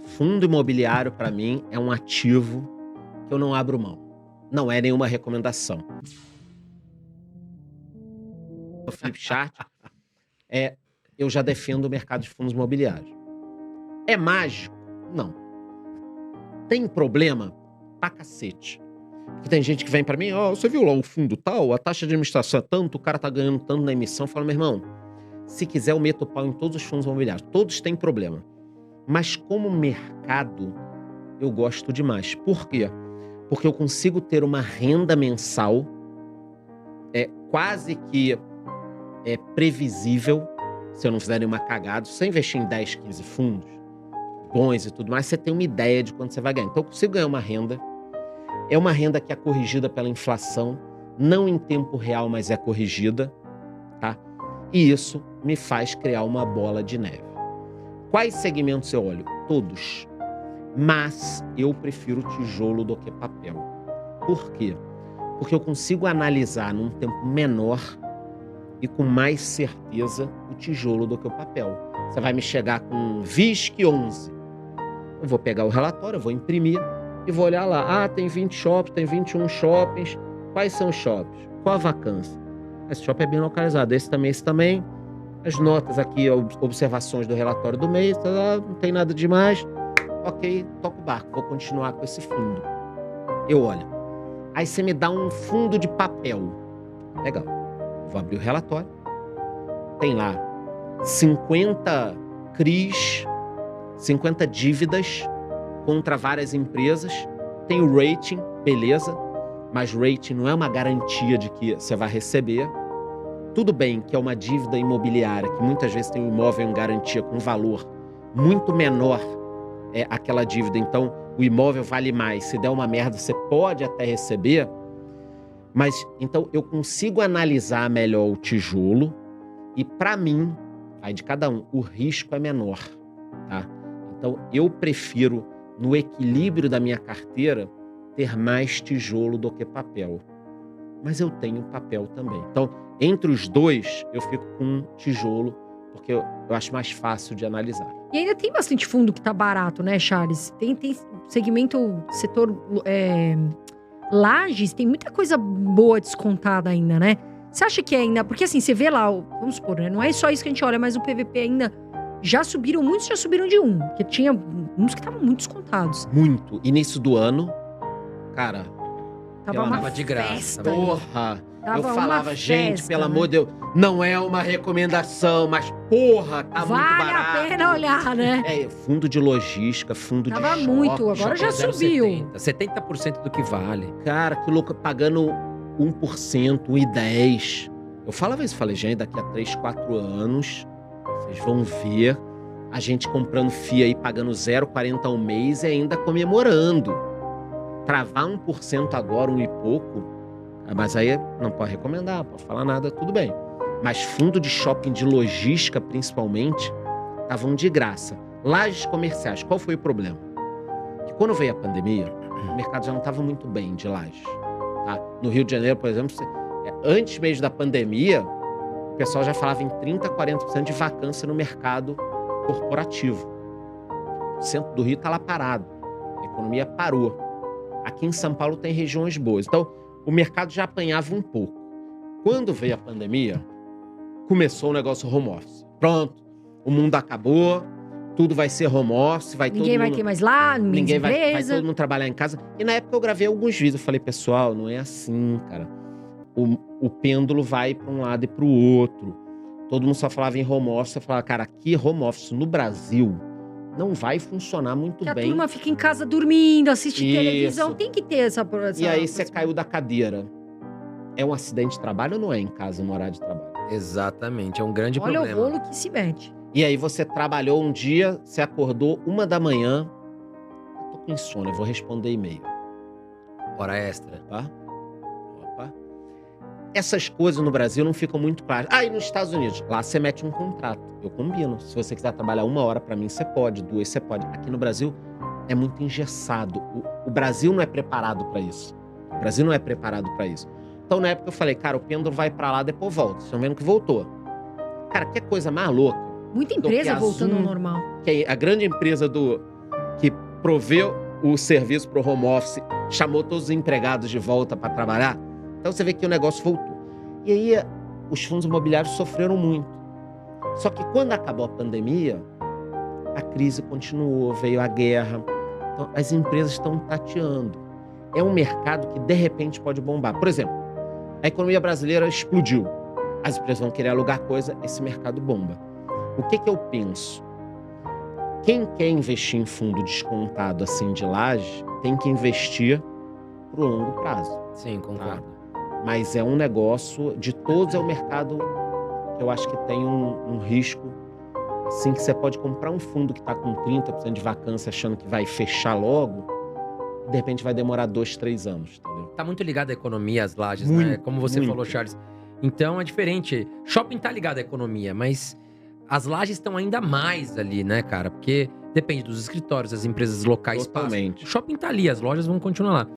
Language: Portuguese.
Fundo imobiliário, para mim, é um ativo que eu não abro mão. Não é nenhuma recomendação. O Flip Chart, eu já defendo o mercado de fundos imobiliários. É mágico? Não. Tem problema? Pra cacete. Porque tem gente que vem pra mim, você viu lá o fundo tal, a taxa de administração é tanto, o cara tá ganhando tanto na emissão. Fala, meu irmão, se quiser eu meto o pau em todos os fundos imobiliários. Todos têm problema. Mas como mercado, eu gosto demais. Por quê? Porque eu consigo ter uma renda mensal quase que previsível, se eu não fizer nenhuma cagada. Se você investir em 10, 15 fundos bons e tudo mais, você tem uma ideia de quanto você vai ganhar. Então eu consigo ganhar uma renda. É uma renda que é corrigida pela inflação, não em tempo real, mas é corrigida, tá? E isso me faz criar uma bola de neve. Quais segmentos eu olho? Todos. Mas eu prefiro tijolo do que papel. Por quê? Porque eu consigo analisar num tempo menor e com mais certeza o tijolo do que o papel. Você vai me chegar com VISC 11. Eu vou pegar o relatório, eu vou imprimir e vou olhar lá. Tem 20 shoppings, tem 21 shoppings. Quais são os shoppings? Qual a vacância? Esse shopping é bem localizado. Esse também. As notas aqui, observações do relatório do mês. Não tem nada demais. Ok, toco o barco. Vou continuar com esse fundo. Eu olho. Aí você me dá um fundo de papel. Legal. Vou abrir o relatório. Tem lá 50 CRIs, 50 dívidas contra várias empresas. Tem o rating, beleza. Mas rating não é uma garantia de que você vai receber. Tudo bem que é uma dívida imobiliária, que muitas vezes tem um imóvel em garantia com um valor muito menor aquela dívida. Então, o imóvel vale mais. Se der uma merda, você pode até receber. Mas, então, eu consigo analisar melhor o tijolo e, para mim, aí de cada um, o risco é menor, tá? Então, eu prefiro, no equilíbrio da minha carteira, ter mais tijolo do que papel. Mas eu tenho papel também. Então, entre os dois, eu fico com tijolo, porque eu acho mais fácil de analisar. E ainda tem bastante fundo que tá barato, né, Charles? Tem segmento, setor lajes, tem muita coisa boa descontada ainda, né? Você acha que ainda... Porque assim, você vê lá, vamos supor, né? Não é só isso que a gente olha, mas o PVP ainda... Muitos já subiram de 1. Porque tinha uns que estavam muito descontados. Muito. Início do ano, cara... Tava de graça. Festa, porra! Eu falava, gente, pelo amor de Deus, não é uma recomendação, mas porra, tá muito barato. Vale a pena olhar, né? Fundo de logística, fundo de shopping. Muito, agora já subiu. 70% do que vale. Cara, que louco, pagando 1%, 1,10%. Eu falava isso, falei, gente, daqui a 3, 4 anos, vocês vão ver a gente comprando FIA aí, pagando 0,40 ao mês e ainda comemorando. Travar 1% agora, 1 e pouco, mas aí não pode recomendar, pode falar nada, tudo bem. Mas fundo de shopping de logística, principalmente, estavam de graça. Lajes comerciais, qual foi o problema? Que quando veio a pandemia, o mercado já não estava muito bem de lajes. Tá? No Rio de Janeiro, por exemplo, antes mesmo da pandemia, o pessoal já falava em 30%, 40% de vacância no mercado corporativo. O centro do Rio está lá parado. A economia parou. Aqui em São Paulo tem regiões boas. Então, o mercado já apanhava um pouco. Quando veio a pandemia, começou o negócio home office. Pronto, o mundo acabou, tudo vai ser home office, ninguém vai ter mais lá, ninguém vai todo mundo trabalhar em casa. E na época eu gravei alguns vídeos, eu falei, pessoal, não é assim, cara. O pêndulo vai para um lado e para o outro. Todo mundo só falava em home office, eu falava, cara, aqui home office no Brasil não vai funcionar muito bem. A turma fica em casa dormindo, assiste televisão, tem que ter essa... E aí você caiu da cadeira. É um acidente de trabalho ou não é em casa, no horário de trabalho? Exatamente, é um grande problema. problema. Olha o rolo que se mete. E aí você trabalhou um dia, você acordou 1 da manhã, eu tô com insônia, eu vou responder e-mail. Hora extra. Opa. Essas coisas no Brasil não ficam muito claras. E nos Estados Unidos? Lá você mete um contrato. Eu combino. Se você quiser trabalhar 1 hora pra mim, você pode. 2, você pode. Aqui no Brasil, é muito engessado. O Brasil não é preparado pra isso. O Brasil não é preparado pra isso. Então, na época, eu falei, cara, o pêndulo vai pra lá, depois volta. Vocês estão vendo que voltou. Cara, que coisa mais louca. Muita empresa voltando ao normal. Que é a grande empresa que proveu o serviço para o home office, chamou todos os empregados de volta para trabalhar. Então você vê que o negócio voltou. E aí os fundos imobiliários sofreram muito. Só que quando acabou a pandemia, a crise continuou, veio a guerra. Então as empresas estão tateando. É um mercado que de repente pode bombar. Por exemplo, a economia brasileira explodiu. As empresas vão querer alugar coisa, esse mercado bomba. O que eu penso? Quem quer investir em fundo descontado assim de laje, tem que investir pro longo prazo. Sim, concordo. Mas é um negócio, de todos é o mercado que eu acho que tem um risco, assim, que você pode comprar um fundo que está com 30% de vacância achando que vai fechar logo, e de repente vai demorar 2, 3 anos, entendeu? Tá muito ligado à economia, às lajes, né? Muito, Como você muito. falou, Charles. Então é diferente. Shopping tá ligado à economia, mas as lajes estão ainda mais ali, né, cara? Porque depende dos escritórios, das empresas locais. Totalmente. O shopping tá ali, as lojas vão continuar lá.